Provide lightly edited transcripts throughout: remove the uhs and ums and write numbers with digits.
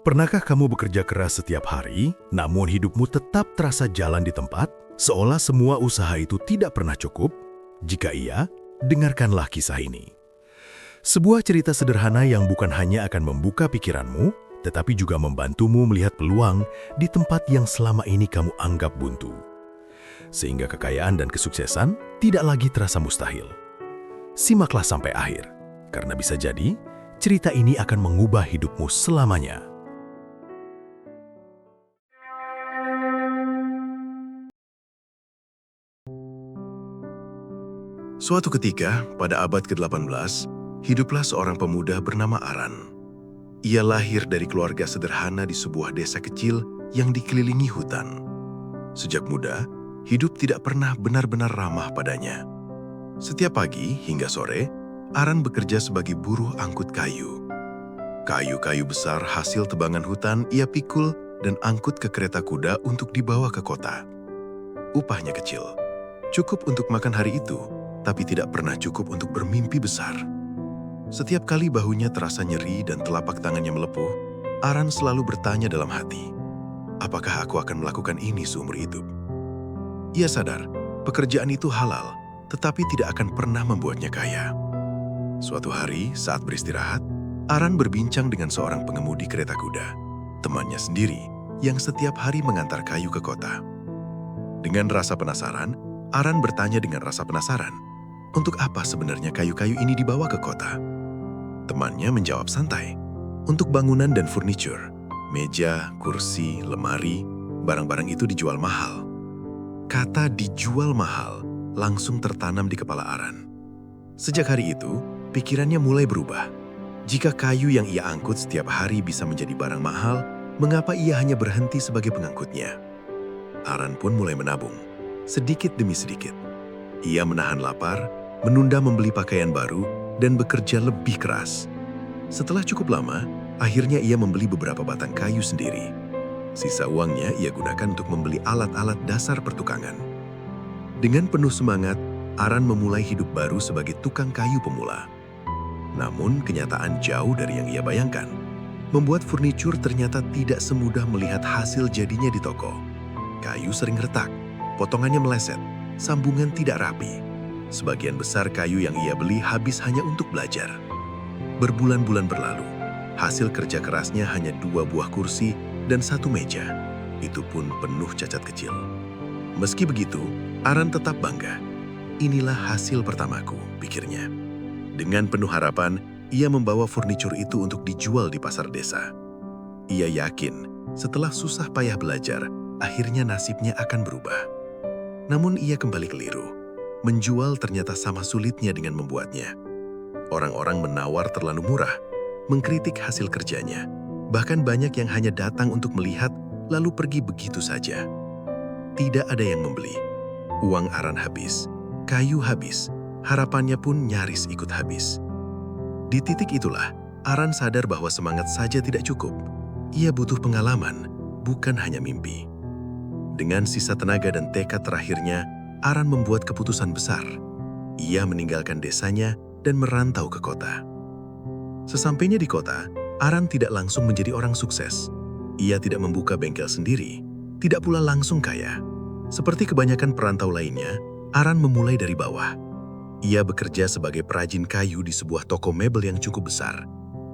Pernahkah kamu bekerja keras setiap hari, namun hidupmu tetap terasa jalan di tempat, seolah semua usaha itu tidak pernah cukup? Jika iya, dengarkanlah kisah ini. Sebuah cerita sederhana yang bukan hanya akan membuka pikiranmu, tetapi juga membantumu melihat peluang di tempat yang selama ini kamu anggap buntu. Sehingga kekayaan dan kesuksesan tidak lagi terasa mustahil. Simaklah sampai akhir, karena bisa jadi cerita ini akan mengubah hidupmu selamanya. Suatu ketika, pada abad ke-18, hiduplah seorang pemuda bernama Aran. Ia lahir dari keluarga sederhana di sebuah desa kecil yang dikelilingi hutan. Sejak muda, hidup tidak pernah benar-benar ramah padanya. Setiap pagi hingga sore, Aran bekerja sebagai buruh angkut kayu. Kayu-kayu besar hasil tebangan hutan ia pikul dan angkut ke kereta kuda untuk dibawa ke kota. Upahnya kecil, cukup untuk makan hari itu, tapi tidak pernah cukup untuk bermimpi besar. Setiap kali bahunya terasa nyeri dan telapak tangannya melepuh, Aran selalu bertanya dalam hati, apakah aku akan melakukan ini seumur hidup? Ia sadar, pekerjaan itu halal, tetapi tidak akan pernah membuatnya kaya. Suatu hari, saat beristirahat, Aran berbincang dengan seorang pengemudi kereta kuda, temannya sendiri, yang setiap hari mengantar kayu ke kota. Dengan rasa penasaran, Aran bertanya dengan rasa penasaran, untuk apa sebenarnya kayu-kayu ini dibawa ke kota? Temannya menjawab santai, untuk bangunan dan furniture, meja, kursi, lemari, barang-barang itu dijual mahal. Kata dijual mahal langsung tertanam di kepala Aran. Sejak hari itu, pikirannya mulai berubah. Jika kayu yang ia angkut setiap hari bisa menjadi barang mahal, mengapa ia hanya berhenti sebagai pengangkutnya? Aran pun mulai menabung, sedikit demi sedikit. Ia menahan lapar, menunda membeli pakaian baru, dan bekerja lebih keras. Setelah cukup lama, akhirnya ia membeli beberapa batang kayu sendiri. Sisa uangnya ia gunakan untuk membeli alat-alat dasar pertukangan. Dengan penuh semangat, Aran memulai hidup baru sebagai tukang kayu pemula. Namun, kenyataan jauh dari yang ia bayangkan. Membuat furnitur ternyata tidak semudah melihat hasil jadinya di toko. Kayu sering retak, potongannya meleset, sambungan tidak rapi. Sebagian besar kayu yang ia beli habis hanya untuk belajar. Berbulan-bulan berlalu, hasil kerja kerasnya hanya 2 buah kursi dan 1 meja. Itu pun penuh cacat kecil. Meski begitu, Aran tetap bangga. Inilah hasil pertamaku, pikirnya. Dengan penuh harapan, ia membawa furnitur itu untuk dijual di pasar desa. Ia yakin, setelah susah payah belajar, akhirnya nasibnya akan berubah. Namun ia kembali keliru. Menjual ternyata sama sulitnya dengan membuatnya. Orang-orang menawar terlalu murah, mengkritik hasil kerjanya. Bahkan banyak yang hanya datang untuk melihat, lalu pergi begitu saja. Tidak ada yang membeli. Uang Aran habis, kayu habis, harapannya pun nyaris ikut habis. Di titik itulah, Aran sadar bahwa semangat saja tidak cukup. Ia butuh pengalaman, bukan hanya mimpi. Dengan sisa tenaga dan tekad terakhirnya, Aran membuat keputusan besar. Ia meninggalkan desanya dan merantau ke kota. Sesampainya di kota, Aran tidak langsung menjadi orang sukses. Ia tidak membuka bengkel sendiri, tidak pula langsung kaya. Seperti kebanyakan perantau lainnya, Aran memulai dari bawah. Ia bekerja sebagai perajin kayu di sebuah toko mebel yang cukup besar.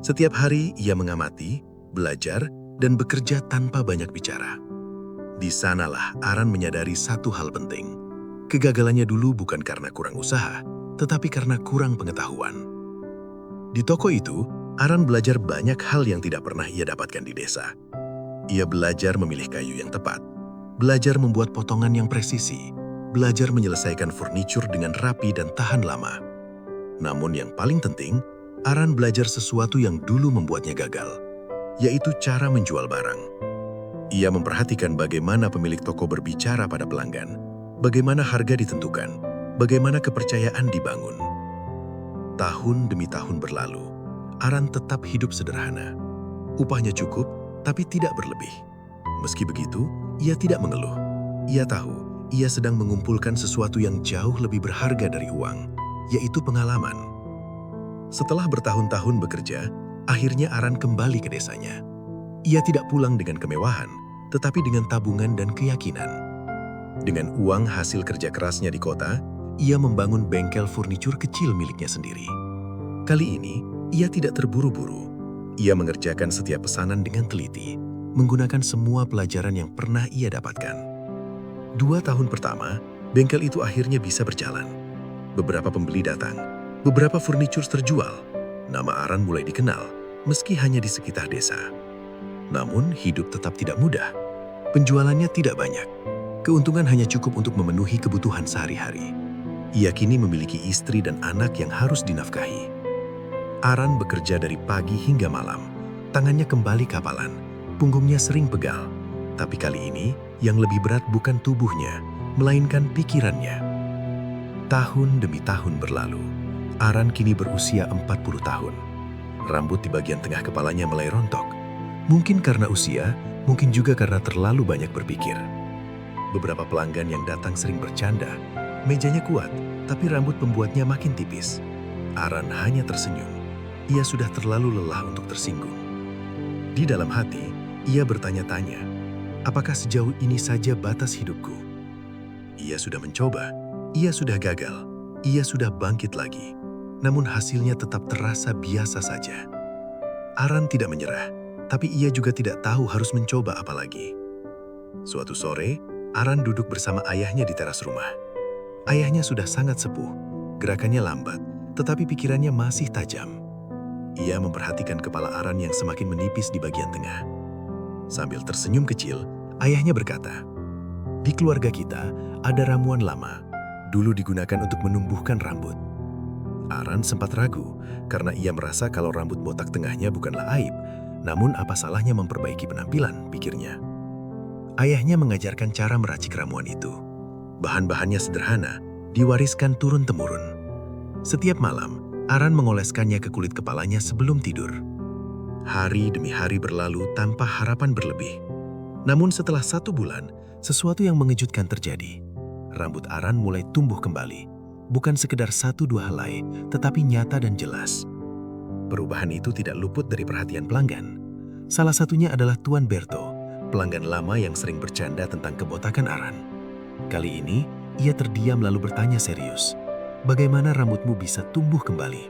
Setiap hari ia mengamati, belajar, dan bekerja tanpa banyak bicara. Di sanalah Aran menyadari satu hal penting. Kegagalannya dulu bukan karena kurang usaha, tetapi karena kurang pengetahuan. Di toko itu, Aran belajar banyak hal yang tidak pernah ia dapatkan di desa. Ia belajar memilih kayu yang tepat, belajar membuat potongan yang presisi, belajar menyelesaikan furnitur dengan rapi dan tahan lama. Namun yang paling penting, Aran belajar sesuatu yang dulu membuatnya gagal, yaitu cara menjual barang. Ia memperhatikan bagaimana pemilik toko berbicara pada pelanggan, bagaimana harga ditentukan, bagaimana kepercayaan dibangun. Tahun demi tahun berlalu, Aran tetap hidup sederhana. Upahnya cukup, tapi tidak berlebih. Meski begitu, ia tidak mengeluh. Ia tahu, ia sedang mengumpulkan sesuatu yang jauh lebih berharga dari uang, yaitu pengalaman. Setelah bertahun-tahun bekerja, akhirnya Aran kembali ke desanya. Ia tidak pulang dengan kemewahan, tetapi dengan tabungan dan keyakinan. Dengan uang hasil kerja kerasnya di kota, ia membangun bengkel furnitur kecil miliknya sendiri. Kali ini, ia tidak terburu-buru. Ia mengerjakan setiap pesanan dengan teliti, menggunakan semua pelajaran yang pernah ia dapatkan. 2 tahun pertama, bengkel itu akhirnya bisa berjalan. Beberapa pembeli datang, beberapa furnitur terjual. Nama Aran mulai dikenal, meski hanya di sekitar desa. Namun, hidup tetap tidak mudah. Penjualannya tidak banyak. Keuntungan hanya cukup untuk memenuhi kebutuhan sehari-hari. Ia kini memiliki istri dan anak yang harus dinafkahi. Aran bekerja dari pagi hingga malam. Tangannya kembali kapalan, punggungnya sering pegal. Tapi kali ini, yang lebih berat bukan tubuhnya, melainkan pikirannya. Tahun demi tahun berlalu. Aran kini berusia 40 tahun. Rambut di bagian tengah kepalanya mulai rontok. Mungkin karena usia, mungkin juga karena terlalu banyak berpikir. Beberapa pelanggan yang datang sering bercanda. Mejanya kuat, tapi rambut pembuatnya makin tipis. Aran hanya tersenyum. Ia sudah terlalu lelah untuk tersinggung. Di dalam hati, ia bertanya-tanya, apakah sejauh ini saja batas hidupku? Ia sudah mencoba, ia sudah gagal, ia sudah bangkit lagi. Namun hasilnya tetap terasa biasa saja. Aran tidak menyerah, tapi ia juga tidak tahu harus mencoba apa lagi. Suatu sore, Aran duduk bersama ayahnya di teras rumah. Ayahnya sudah sangat sepuh, gerakannya lambat, tetapi pikirannya masih tajam. Ia memperhatikan kepala Aran yang semakin menipis di bagian tengah. Sambil tersenyum kecil, ayahnya berkata, "Di keluarga kita ada ramuan lama, dulu digunakan untuk menumbuhkan rambut." Aran sempat ragu karena ia merasa kalau rambut botak tengahnya bukanlah aib, namun apa salahnya memperbaiki penampilan, pikirnya. Ayahnya mengajarkan cara meracik ramuan itu. Bahan-bahannya sederhana, diwariskan turun-temurun. Setiap malam, Aran mengoleskannya ke kulit kepalanya sebelum tidur. Hari demi hari berlalu tanpa harapan berlebih. Namun setelah 1 bulan, sesuatu yang mengejutkan terjadi. Rambut Aran mulai tumbuh kembali. Bukan sekedar 1-2 helai, tetapi nyata dan jelas. Perubahan itu tidak luput dari perhatian pelanggan. Salah satunya adalah Tuan Berto, pelanggan lama yang sering bercanda tentang kebotakan Aran. Kali ini, ia terdiam lalu bertanya serius, "Bagaimana rambutmu bisa tumbuh kembali?"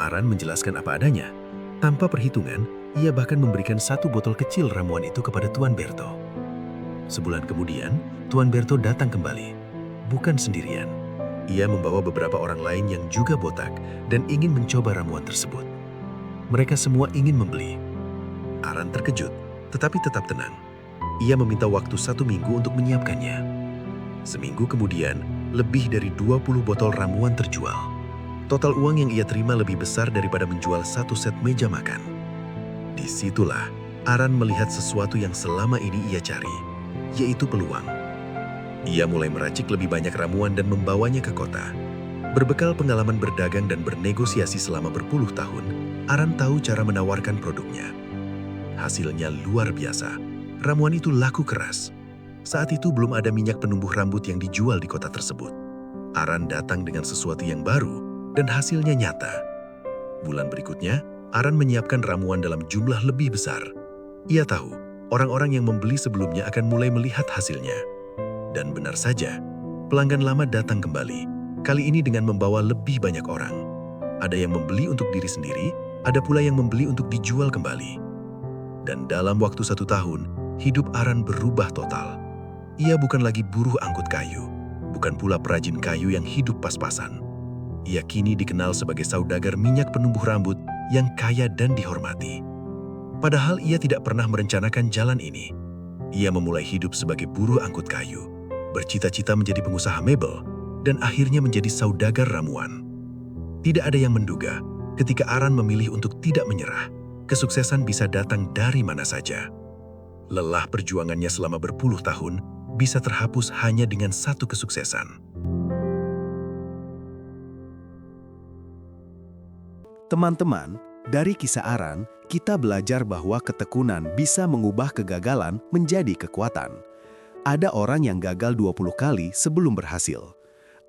Aran menjelaskan apa adanya. Tanpa perhitungan, ia bahkan memberikan 1 botol kecil ramuan itu kepada Tuan Berto. Sebulan kemudian, Tuan Berto datang kembali. Bukan sendirian. Ia membawa beberapa orang lain yang juga botak dan ingin mencoba ramuan tersebut. Mereka semua ingin membeli. Aran terkejut, tetapi tetap tenang. Ia meminta waktu 1 minggu untuk menyiapkannya. Seminggu kemudian, lebih dari 20 botol ramuan terjual. Total uang yang ia terima lebih besar daripada menjual 1 set meja makan. Disitulah, Aran melihat sesuatu yang selama ini ia cari, yaitu peluang. Ia mulai meracik lebih banyak ramuan dan membawanya ke kota. Berbekal pengalaman berdagang dan bernegosiasi selama berpuluh tahun, Aran tahu cara menawarkan produknya. Hasilnya luar biasa. Ramuan itu laku keras. Saat itu belum ada minyak penumbuh rambut yang dijual di kota tersebut. Aran datang dengan sesuatu yang baru dan hasilnya nyata. Bulan berikutnya, Aran menyiapkan ramuan dalam jumlah lebih besar. Ia tahu, orang-orang yang membeli sebelumnya akan mulai melihat hasilnya. Dan benar saja, pelanggan lama datang kembali, kali ini dengan membawa lebih banyak orang. Ada yang membeli untuk diri sendiri, ada pula yang membeli untuk dijual kembali. Dan dalam waktu 1 tahun, hidup Aran berubah total. Ia bukan lagi buruh angkut kayu, bukan pula perajin kayu yang hidup pas-pasan. Ia kini dikenal sebagai saudagar minyak penumbuh rambut yang kaya dan dihormati. Padahal ia tidak pernah merencanakan jalan ini. Ia memulai hidup sebagai buruh angkut kayu, bercita-cita menjadi pengusaha mebel, dan akhirnya menjadi saudagar ramuan. Tidak ada yang menduga, ketika Aran memilih untuk tidak menyerah, kesuksesan bisa datang dari mana saja. Lelah perjuangannya selama berpuluh tahun bisa terhapus hanya dengan 1 kesuksesan. Teman-teman, dari kisah Aran, kita belajar bahwa ketekunan bisa mengubah kegagalan menjadi kekuatan. Ada orang yang gagal 20 kali sebelum berhasil.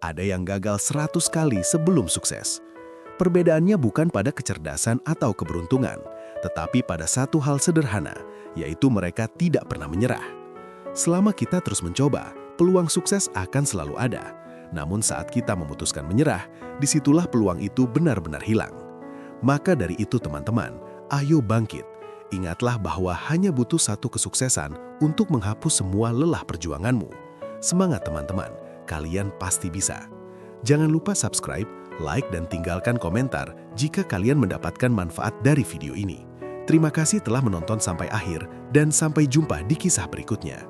Ada yang gagal 100 kali sebelum sukses. Perbedaannya bukan pada kecerdasan atau keberuntungan, tetapi pada satu hal sederhana, yaitu mereka tidak pernah menyerah. Selama kita terus mencoba, peluang sukses akan selalu ada. Namun saat kita memutuskan menyerah, disitulah peluang itu benar-benar hilang. Maka dari itu teman-teman, ayo bangkit. Ingatlah bahwa hanya butuh satu kesuksesan untuk menghapus semua lelah perjuanganmu. Semangat teman-teman, kalian pasti bisa. Jangan lupa subscribe, like, dan tinggalkan komentar jika kalian mendapatkan manfaat dari video ini. Terima kasih telah menonton sampai akhir dan sampai jumpa di kisah berikutnya.